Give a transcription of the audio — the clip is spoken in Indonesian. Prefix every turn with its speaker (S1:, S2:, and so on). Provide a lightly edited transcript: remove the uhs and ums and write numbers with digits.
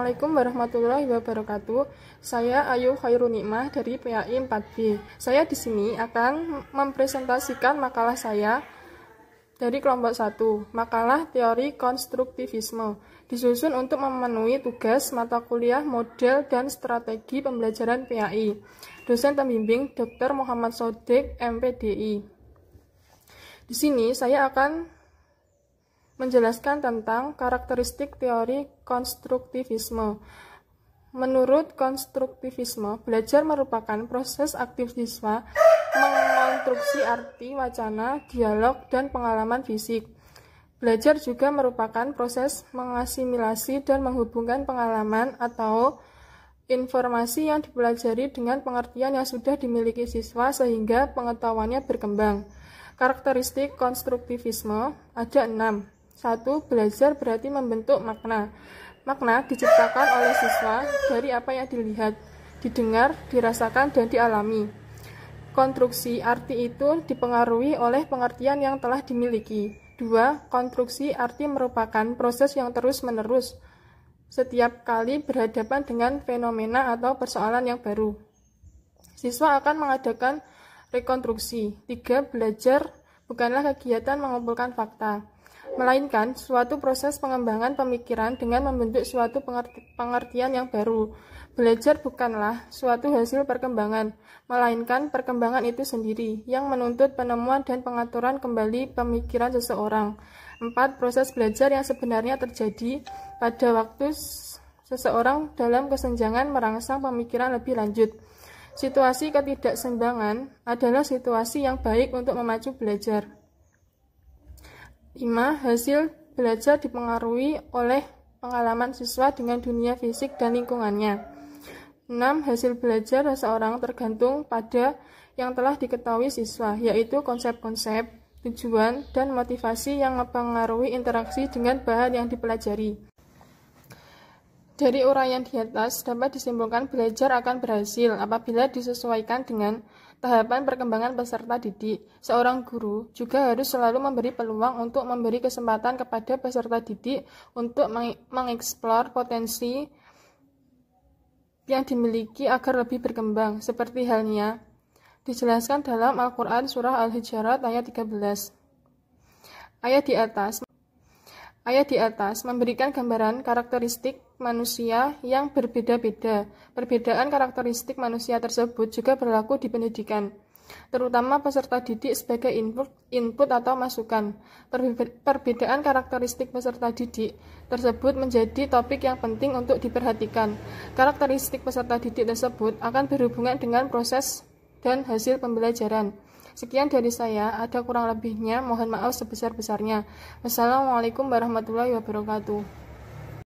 S1: Assalamualaikum warahmatullahi wabarakatuh. Saya Ayu Khairun Nikmah dari PAI 4B. Saya di sini akan mempresentasikan makalah saya dari kelompok 1, makalah teori konstruktivisme, disusun untuk memenuhi tugas mata kuliah model dan strategi pembelajaran PAI. Dosen pembimbing Dr. Muhammad Sodik, MPDI. Di sini saya akan menjelaskan tentang karakteristik teori konstruktivisme. Menurut konstruktivisme, belajar merupakan proses aktif siswa mengonstruksi arti, wacana, dialog, dan pengalaman fisik. Belajar juga merupakan proses mengasimilasi dan menghubungkan pengalaman atau informasi yang dipelajari dengan pengertian yang sudah dimiliki siswa sehingga pengetahuannya berkembang. Karakteristik konstruktivisme ada 6. 1. Belajar berarti membentuk makna. Makna diciptakan oleh siswa dari apa yang dilihat, didengar, dirasakan, dan dialami. Konstruksi arti itu dipengaruhi oleh pengertian yang telah dimiliki. 2. Konstruksi arti merupakan proses yang terus-menerus setiap kali berhadapan dengan fenomena atau persoalan yang baru. Siswa akan mengadakan rekonstruksi. 3. Belajar bukanlah kegiatan mengumpulkan fakta, melainkan suatu proses pengembangan pemikiran dengan membentuk suatu pengertian yang baru. Belajar bukanlah suatu hasil perkembangan, melainkan perkembangan itu sendiri yang menuntut penemuan dan pengaturan kembali pemikiran seseorang. 4. Proses belajar yang sebenarnya terjadi pada waktu seseorang dalam kesenjangan merangsang pemikiran lebih lanjut. Situasi ketidakseimbangan adalah situasi yang baik untuk memacu belajar. 5. Hasil belajar dipengaruhi oleh pengalaman siswa dengan dunia fisik dan lingkungannya. 6. Hasil belajar seseorang tergantung pada yang telah diketahui siswa, yaitu konsep-konsep, tujuan, dan motivasi yang mempengaruhi interaksi dengan bahan yang dipelajari. Dari uraian di atas dapat disimpulkan belajar akan berhasil apabila disesuaikan dengan tahapan perkembangan peserta didik. Seorang guru juga harus selalu memberi peluang untuk memberi kesempatan kepada peserta didik untuk mengeksplor potensi yang dimiliki agar lebih berkembang, seperti halnya dijelaskan dalam Al-Quran Surah Al-Hujurat ayat 13. Ayat di atas memberikan gambaran karakteristik manusia yang berbeda-beda. Perbedaan karakteristik manusia tersebut juga berlaku di pendidikan, terutama peserta didik sebagai input atau masukan. Perbedaan karakteristik peserta didik tersebut menjadi topik yang penting untuk diperhatikan. Karakteristik peserta didik tersebut akan berhubungan dengan proses dan hasil pembelajaran. Sekian dari saya, ada kurang lebihnya, mohon maaf sebesar-besarnya. Wassalamualaikum warahmatullahi wabarakatuh.